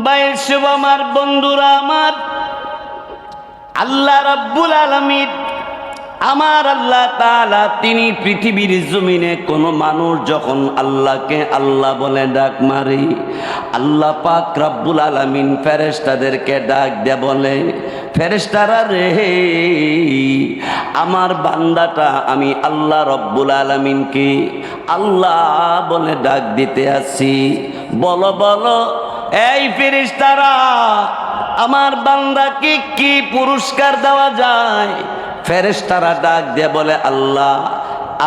বাইশব আমার বন্ধুরা আমার, আল্লাহ রাব্বুল আলামিন আমার আল্লাহ তাআলা তিনি পৃথিবীর জমিনে কোন মানুষ যখন আল্লাহকে আল্লাহ বলে ডাক মারে, আল্লাহ পাক রাব্বুল আলামিন ফেরেশতাদেরকে ডাক দিয়ে বলে, ফেরেশতারা রে, আমার বান্দাটা আমি আল্লাহ রাব্বুল আলামিনকে আল্লাহ বলে ডাক দিতে আসি, বলো বলো এই ফেরেশতারা, আমার বান্দাকে কি পুরস্কার দেওয়া যায়? ফেরেশতারা ডাক দিয়ে বলে, আল্লাহ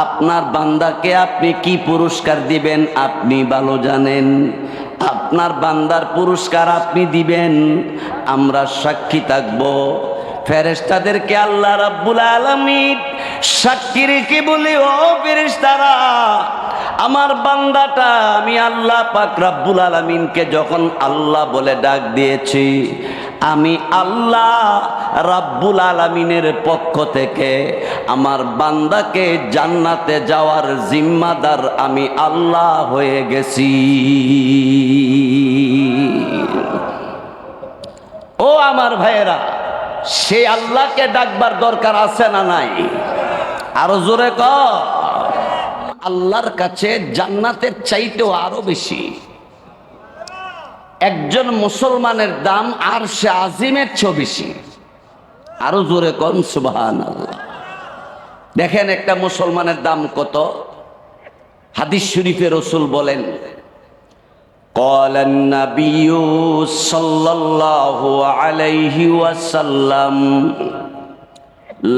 আপনার বান্দাকে আপনি কি পুরস্কার দিবেন আপনি ভালো জানেন, আপনার বান্দার পুরস্কার আপনি দিবেন, আমরা সাক্ষী থাকব। ফেরেশতাদেরকে আল্লাহ রাব্বুল আলামিন সাক্ষী রেখে বলে, ও ফেরেশতারা, আমার বান্দাটা আমি আল্লাহ পাক রাব্বুল আলামিনকে যখন আল্লাহ বলে ডাক দিয়েছি, আমি আল্লাহ রাব্বুল আলামিনের পক্ষ থেকে আমার বান্দাকে জান্নাতে যাওয়ার জিম্মাদার আমি আল্লাহ হয়ে গেছি। ও আমার ভাইয়েরা, সেই আল্লাহকে ডাকবার দরকার আছে না নাই? আরো জোরে ক। আল্লাহর কাছে জান্নাতের চাইতেও আরো বেশি। একজন মুসলমানের দাম আরশে আজিমের চেয়ে বেশি। আরো জোরে কোন সুবহানাল্লাহ। দেখেন একটা মুসলমানের দাম কত। হাদিস শরীফে রাসূল বলেন, ক্বালান নাবিয়্যু সাল্লাল্লাহু আলাইহি ওয়াসাল্লাম,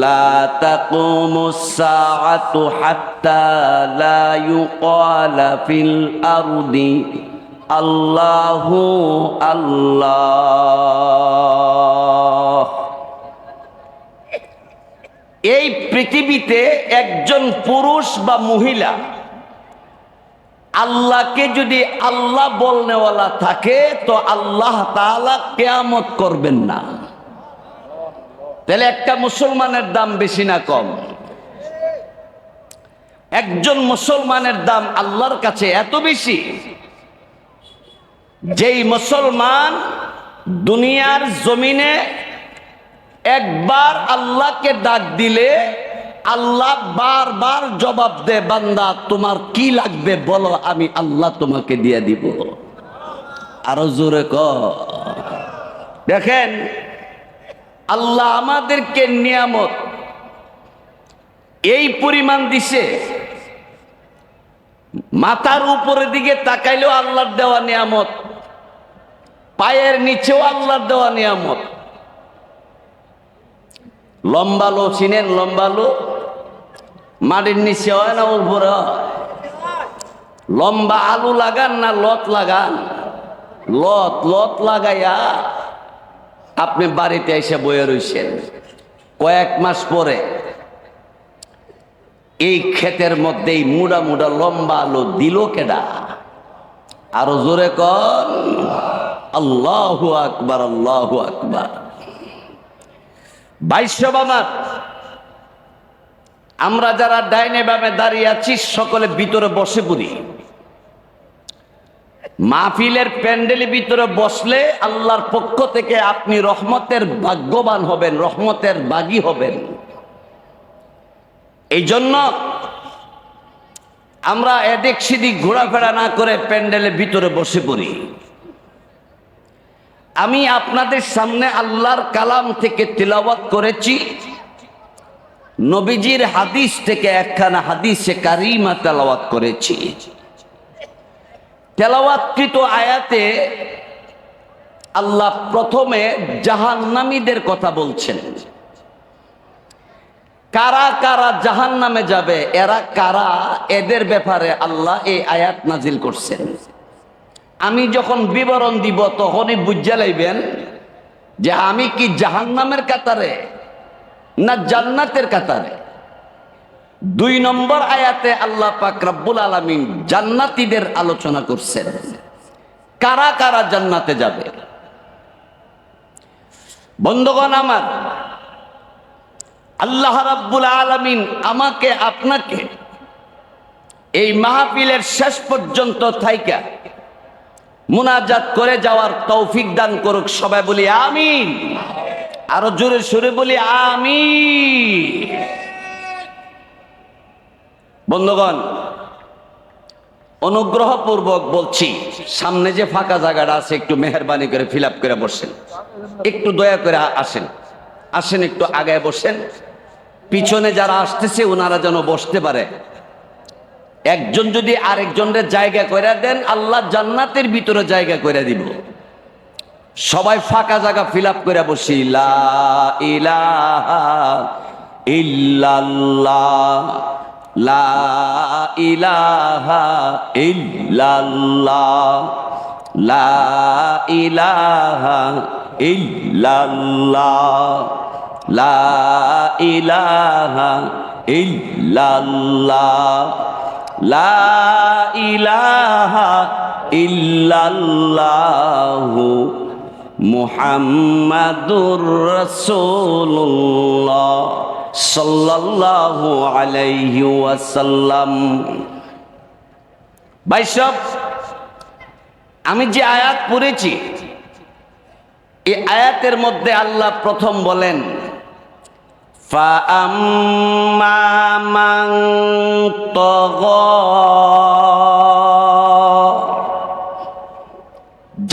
লা তাকুমুস সাআতু হাত্তা লা ইউকালা ফিল আরদি আল্লাহু আল্লাহ। এই পৃথিবীতে একজন পুরুষ বা মহিলা আল্লাহকে যদি আল্লাহ বলনেওয়ালা থাকে তো আল্লাহ তাআলা কিয়ামত করবেন না। তাহলে একটা মুসলমানের দাম বেশি না কম? একজন মুসলমানের দাম আল্লাহর কাছে এত বেশি, যেই মুসলমান দুনিয়ার জমিনে একবার আল্লাহকে ডাক দিলে আল্লাহ বারবার জবাব দে, বান্দা তোমার কি লাগবে বলো, আমি আল্লাহ তোমাকে দিয়ে দিব। আরো জোরে ক। দেখেন আল্লাহ আমাদেরকে নিয়ামত এই পরিমাণ দিছে, মাথার উপরের দিকে তাকাইলেও আল্লাহর দেওয়া নিয়ামত, পায়ের নিচেও আল্লাহর দেওয়া নিয়ামত। লম্বালো চিনেন? লম্বালো মাটির নিচে হয় না উপরে হয়? লম্বা আলু লাগান না লত লাগান? লত লত লাগাইয়া আপনি বাড়িতে এসে বয়ে রইছেন, কয়েক মাস পরে এই ক্ষেতের মধ্যেই মুড়া মুড়া লম্বা আলু দিল কেডা? আরো জোরে কন আল্লাহু আকবার, আল্লাহু আকবার। বাইশব আমার, আমরা যারা ডাইনে বামে দাঁড়িয়ে আছি সকলে ভিতরে বসে পড়ি। মাহফিলের প্যান্ডেলের ভিতরে বসলে আল্লাহর পক্ষ থেকে আপনি রহমতের ভাগ্যবান হবেন, রহমতের বাগী হবেন। এই জন্য আমরা এদিক সেদিক ঘোরাফেরা না করে প্যান্ডেলের ভিতরে বসে পড়ি। আমি আপনাদের সামনে আল্লাহর কালাম থেকে তিলাওয়াত করেছি, নবীজির হাদিস থেকে একখানা হাদিসে কারিমা তেলাওয়াত করেছি। তেলাওয়াতকৃত আয়াতে আল্লাহ প্রথমে জাহান্নামীদের কথা বলছেন। কারা কারা জাহান্নামে যাবে, এরা কারা, এদের ব্যাপারে আল্লাহ এই আয়াত নাজিল করছেন। আমি যখন বিবরণ দিব তখনই বুঝা লাইবেন যে আমি কি জাহান্নামের কাতারে না জান্নাতের কাতারে। 2 নম্বর আয়াতে আল্লাহ পাক রব্বুল আলামিন জান্নাতীদের আলোচনা করছেন, কারা কারা জান্নাতে যাবে। বন্ধুগণ আমার, আল্লাহ রাব্বুল আলামিন আমাকে আপনাকে এই মাহফিলের শেষ পর্যন্ত থাইকা মুনাজাত করে যাওয়ার তৌফিক দান করুক। সবাই বলি আমিন। আরো জোরে সুরে বলি আমিন। বন্ধুগণ, অনুগ্রহপূর্বক বলছি, সামনে যে ফাঁকা জায়গাটা আছে একটু মেহরবানি করে ফিল আপ করে বসেন, একটু দয়া করে আসেন, আসেন একটু আগায় বসেন। পিছনে যারা আসতেছে ওনারা যেন বসতে পারে। একজন যদি আরেকজনের জায়গা করে দেন, আল্লাহ জান্নাতের ভিতরে জায়গা করে দিব। সবাই ফাঁকা জায়গা ফিল আপ করে বসি। লা ইলাহা ইল্লাল্লাহ, লা ইলাহা ইল্লাল্লাহ, লা ইলাহা ইল্লাল্লাহ, লা ইলাহা ইল্লাল্লাহ, লা ইলাহা ইল্লাল্লাহু মুহাম্মাদুর রাসূলুল্লাহ সাল্লাল্লাহু আলাইহি ওয়াসাল্লাম। ভাই সব, আমি যে আয়াত পড়েছি এই আয়াতের মধ্যে আল্লাহ প্রথম বলেন ফাআম্মা মান তাগা,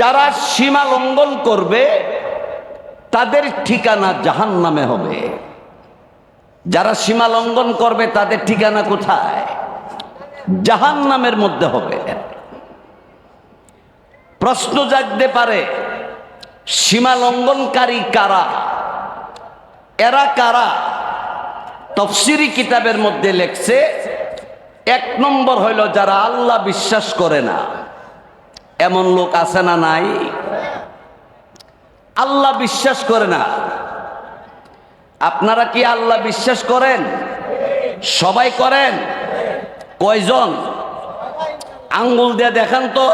যারা সীমা লঙ্ঘন করবে তাদের ঠিকানা জাহান্নামে হবে। যারা সীমা লঙ্ঘন করবে তাদের ঠিকানা কোথায়? জাহান্নামের মধ্যে হবে। প্রশ্ন জাগতে পারে, সীমা লঙ্ঘনকারী কারা? এরা কারা? তাফসীরি কিতাবের মধ্যে লেখছে, এক নম্বর হইল যারা আল্লাহ বিশ্বাস করে না। এমন লোক আছে না নাই? আল্লাহ বিশ্বাস করে না। আপনারা কি আল্লাহ বিশ্বাস করেন? সবাই করেন? কয়জন? আঙ্গুল দিয়ে দেখান তো।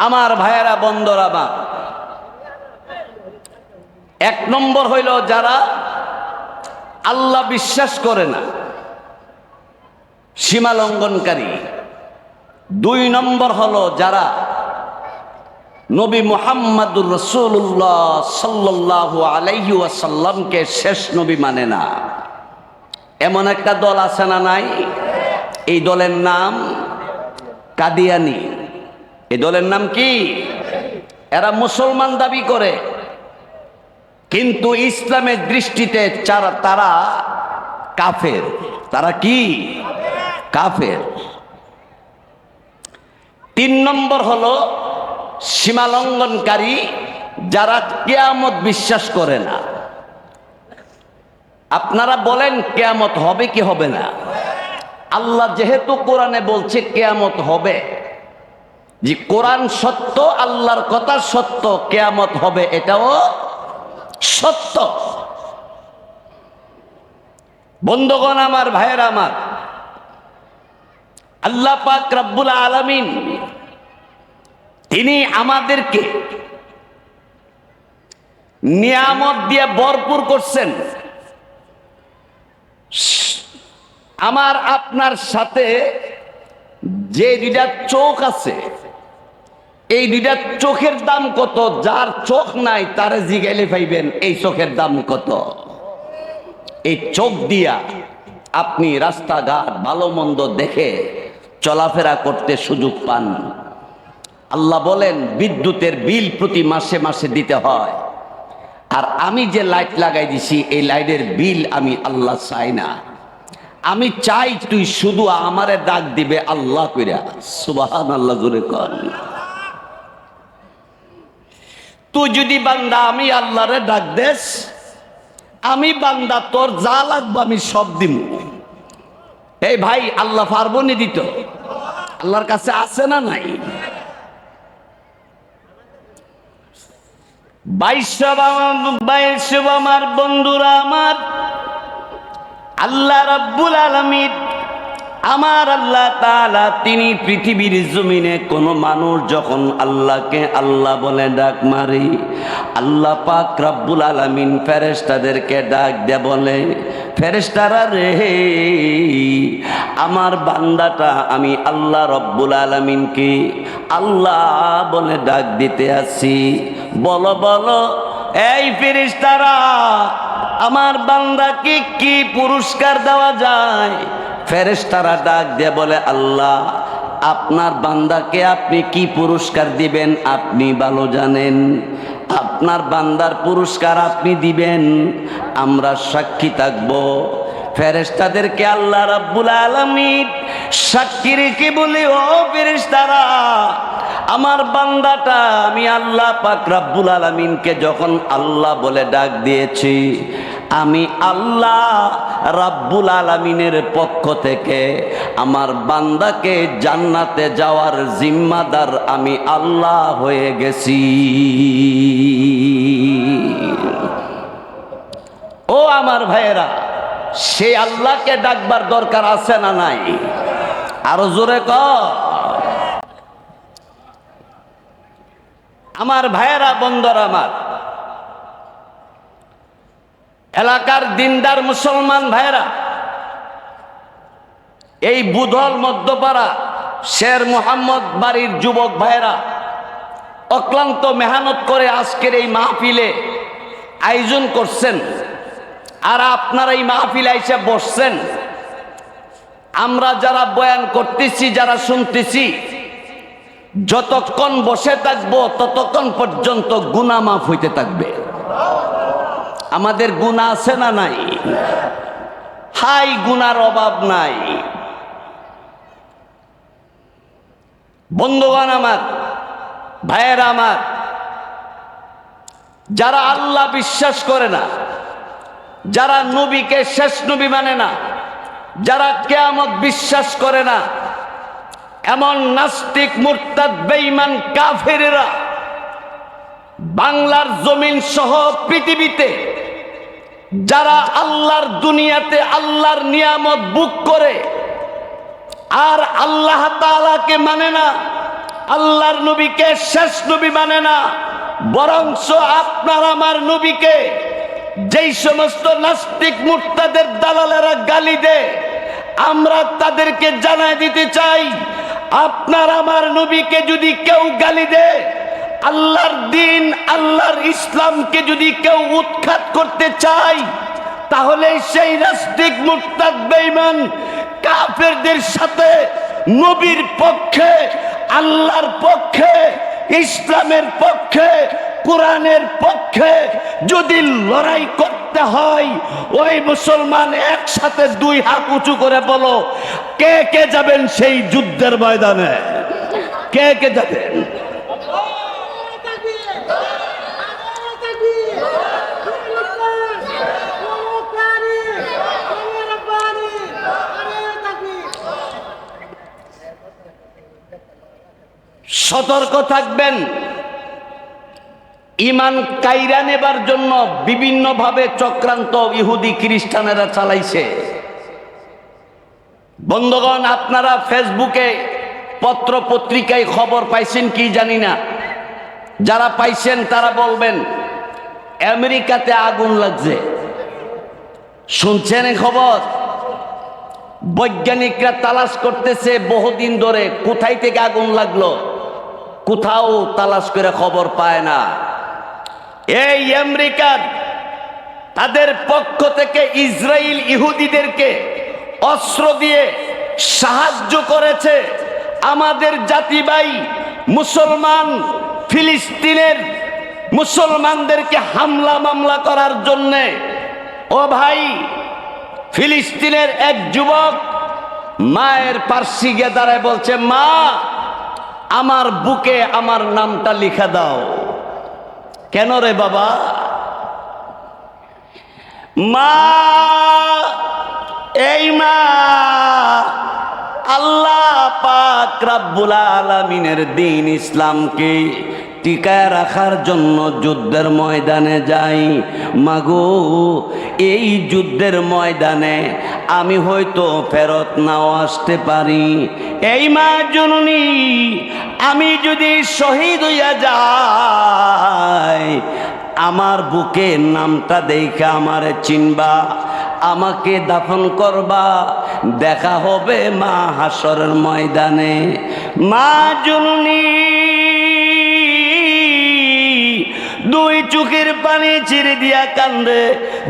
আমার ভাইয়েরা, বন্ধুরা, বা এক নম্বর হইল যারা আল্লাহ বিশ্বাস করে না, সীমা লঙ্ঘনকারী। দুই নম্বর হলো যারা নবী মুহাম্মাদুর রাসূলুল্লাহ সাল্লাল্লাহু আলাইহি ওয়াসাল্লামকে শেষ নবী মানে না। এমন একটা দল আছে না নাই? এই দলের নাম কাদিয়ানি। এই দলের নাম কি? এরা মুসলমান দাবি করে, কিন্তু ইসলামের দৃষ্টিতে তারা কাফের। তারা কি? কাফের। তিন নম্বর হলো সীমা লঙ্ঘনকারী, যারা কিয়ামত বিশ্বাস করে না। আপনারা বলেন কিয়ামত হবে কি হবে না? আল্লাহ যেহেতু কোরআনে বলছে কিয়ামত হবে, যে কোরআন সত্য, আল্লাহর কথা সত্য, কিয়ামত হবে এটাও সত্য। বন্ধুগণ আমার, ভাইয়েরা আমার, আল্লাহ পাক রব্বুল আলামিন তিনি আমাদেরকে নিয়ামত দিয়ে ভরপুর করছেন। আমার আপনার সাথে যে দুইটা চোখ আছে, এই দুইটা চোখের দাম কত? যার চোখ নাই তারে জিগাইলে পাইবেন এই চোখের দাম কত। এই চোখ দিয়া আপনি রাস্তাঘাট ভালো মন্দ দেখে চলাফেরা করতে সুযোগ পান। আল্লাহ বলেন বিদ্যুতের বিল প্রতি মাসে মাসে দিতে হয়, আর আমি যে লাইট লাগাই দিছি এই লাইটের বিল আমি আল্লাহ চাই না। আমি চাই তুই শুধু আমারে ডাক দিবে আল্লাহ কইরা। সুবহানাল্লাহ, জোরে কর। তুই যদি বান্দা আমি আল্লাহরে ডাক দেস, আমি বান্দা তোর যা লাগবে আমি সব দিব। এই ভাই, আল্লাহ পারবো নি দিত? আল্লাহর কাছে আছে না নাই? আমার বন্ধুরা আমার, আল্লাহ রাব্বুল আলামিন আমার আল্লাহ তাআলা তিনি পৃথিবীর জমিনে কোনো মানুষ যখন আল্লাহকে আল্লাহ বলে ডাক মারি, আল্লাহ পাক রব্বুল আলামিন ফেরেশতাদেরকে ডাক দিয়ে বলে, ফেরেশতারা রে, আমার বান্দাটা আমি আল্লাহ রব্বুল আলামিনকে আল্লাহ বলে ডাক দিতে আসি, বলো বলো এই ফেরেশতারা, আমার বান্দাকে কি পুরস্কার দেওয়া যায়? ফেরেশতারা ডাক দিয়ে বলে, আল্লাহ আপনার বান্দাকে আপনি কি পুরস্কার দিবেন আপনি ভালো জানেন, আপনার বান্দার পুরস্কার আপনি দিবেন, আমরা সাক্ষী থাকব। ফেরেশতাদেরকে আল্লাহ রাব্বুল আলামিন সাক্ষী রেখে বলে, ও ফেরেশতারা, আমার বান্দাটা আমি আল্লাহ পাক রব্বুল আলামিনকে যখন আল্লাহ বলে ডাক দিয়েছি, আমি আল্লাহ রাব্বুল আলামিনের পক্ষ থেকে আমার বান্দাকে জান্নাতে যাওয়ার জিম্মাদার আমি আল্লাহ হয়ে গেছি। ও আমার ভাইয়েরা, সে আল্লাহকে ডাকবার দরকার আছে না নাই? আরো জোরে কর। আমার ভাইয়েরা, বন্ধুরা আমার, এলাকার দিনদার মুসলমান ভাইয়েরা, এই বুধল মধ্যপাড়া শের মোহাম্মদ বাড়ির যুবক ভাইয়েরা অক্লান্ত মেহনত করে আজকের এই মাহফিলে আয়োজন করছেন, আর আপনারা এই মাহফিলে এসে বসছেন। আমরা যারা বয়ান করতেছি, যারা শুনতেছি, যতক্ষণ বসে থাকবো ততক্ষণ পর্যন্ত গুনাহ মাফ হইতে থাকবে। আমাদের গুনাহ আছে না নাই? হাই, গুনার অভাব নাই। বন্ধুগণ আমার, ভাইয়েরা আমার, যারা আল্লাহ বিশ্বাস করে না, যারা নবীকে শেষ নবী মানে না, যারা কিয়ামত বিশ্বাস করে না, এমন নাস্তিক মুরতাদ বেঈমান কাফেরেরা বাংলার জমিন সহ পৃথিবীতে যারা আল্লাহর দুনিয়াতে আল্লাহর নিয়ামত বুক করে আর আল্লাহ তাআলাকে মানে না, আল্লাহর নবীকে শেষ নবী মানে না, বরঞ্চ আপনার আমার নবীকে যেই সমস্ত নাস্তিক মুরতাদের দালালেরা গালি দেয়, আমরা তাদেরকে জানাই দিতে চাই, আপনার আমার নবীকে যদি কেউ গালি দেয়, আল্লাহর দিন আল্লাহর ইসলামকে যদি কেউ উৎখাত করতে চায়, তাহলে সেই নাস্তিক মুরতাদ বেঈমান কাফেরদের সাথে নবীর পক্ষে, আল্লাহর পক্ষে, ইসলামের পক্ষে, কোরআনের পক্ষে যদি লড়াই করতে হয়, ওই মুসলমান একসাথে দুই হাত উঁচু করে বলো, কে কে যাবেন সেই যুদ্ধের ময়দানে? কে কে যাবেন? সতর্ক থাকবেন। ইমান কাইরা নেবার জন্য বিভিন্নভাবে চক্রান্ত ইহুদি খ্রিস্টানেরা চালাইছে। বন্ধুগণ, আপনারা ফেসবুকে পত্র পত্রিকায় খবর পাইছেন কি জানি না, যারা পাইছেন তারা বলবেন আমেরিকাতে আগুন লাগছে। শুনছেন এই খবর? বৈজ্ঞানিকরা তালাশ করতেছে বহুদিন ধরে কোথায় থেকে আগুন লাগলো, কোথাও তালাশ করে খবর পায় না। এই আমেরিকার তাদের পক্ষ থেকে ইসরায়েল ইহুদিদেরকে অস্ত্র দিয়ে সাহায্য করেছে আমাদের জাতি ভাই মুসলমান ফিলিস্তিনের মুসলমানদেরকে হামলা মামলা করার জন্যে। ও ভাই, ফিলিস্তিনের এক যুবক মায়ের পার্শ্বে গিয়ে দাঁড়ায় বলছে, মা, আমার বুকে আমার নামটা লিখে দাও। কেন রে বাবা? মা, এই মা আল্লাহ পাক রব্বুল আলামিনের দ্বীন ইসলামকে টিকায় রাখার জন্য যুদ্ধের ময়দানে যাই। মাগো, এই যুদ্ধের ময়দানে আমি হয়তো ফেরত নাও আসতে পারি। এই মা জননী, আমি যদি শহীদ হইয়া যাই, আমার বুকের নামটা দেখে আমারে চিনবা, আমাকে দাফন করবা, দেখা হবে মা হাসরের ময়দানে। মা জননী দুই চোখের পানি ছেড়ে দিয়া কান্দে।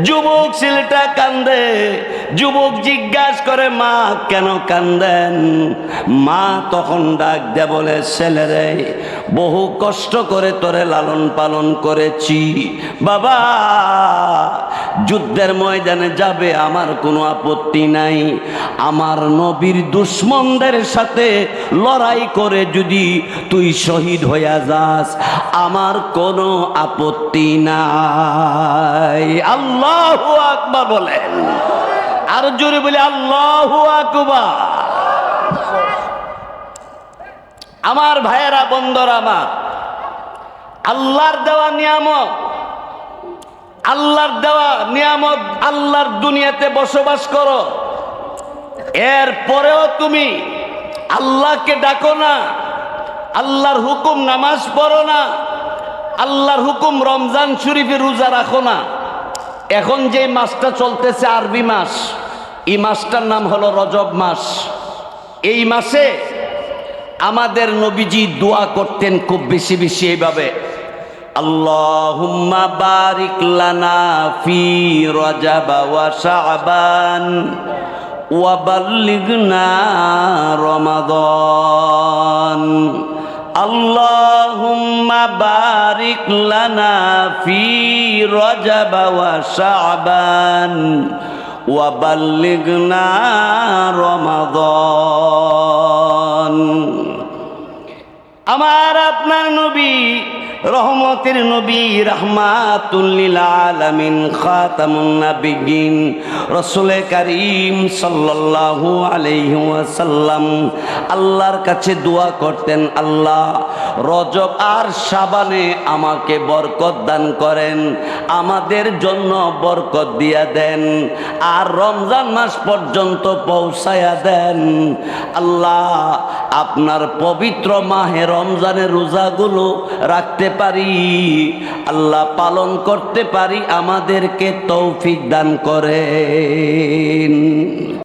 যুবক ছেলেটা কান্দে। যুবক জিজ্ঞাসা করে, মা কেন কান্দেন? মা তখন ডাক দেয়া বলে, ছেলেরে, বহু কষ্ট করে তোরে লালন পালন করেছি বাবা, যুদ্ধের ময়দানে যাবে আমার কোনো আপত্তি নাই। আমার নবীর দুশ্মনদের সাথে লড়াই করে যদি তুই শহীদ হইয়া যাস, আমার কোনো আপত্তি নাই। আল্লাহু আকবার বলেন, আর জোরে বলে আল্লাহু আকবার। আমার ভাইয়েরা, বন্ধুরা আমার, আল্লাহর দেওয়া নিয়ামত, আল্লাহর দেওয়া নিয়ামত, আল্লাহর দুনিয়াতে বসবাস করো, এরপরেও তুমি আল্লাহকে ডাকো না, আল্লাহর হুকুম নামাজ পড়ো না, আল্লাহর হুকুম রমজান শরীফে রোজা রাখো না। এখন যে মাসটা চলতেছে আরবি মাস, এই মাসটার নাম হলো রজব মাস। এই মাসে আমাদের নবীজি দোয়া করতেন খুব বেশি বেশি এইভাবে, আল্লাহুম্মা বারিক লানা ফি রজব ওয়া শাবান ওয়া বাল্লিগনা রমাদান। আল্লাহুম্মা বারিক লানা ফি রজব ওয়া শাবান ওয়া বাল্লিগনা রমাদান। আমার আপনার নবী, রহমতের নবী, রাহমাতুল লিল আলামিন, খাতামুন নাবিয়্যিন, রাসূল কারীম সাল্লাল্লাহু আলাইহি ওয়াসাল্লাম আল্লাহর কাছে দোয়া করতেন, আল্লাহ রজব আর শাবানে আমাকে বরকত দান করেন, আমাদের জন্য বরকত দিয়া দেন, আর রমজান মাস পর্যন্ত পৌঁছায়া দেন। আল্লাহ, আপনার পবিত্র মাহে রমজানের রোজাগুলো রাখতে পারি, আল্লাহ পালন করতে পারি, আমাদেরকে তৌফিক দান করেন।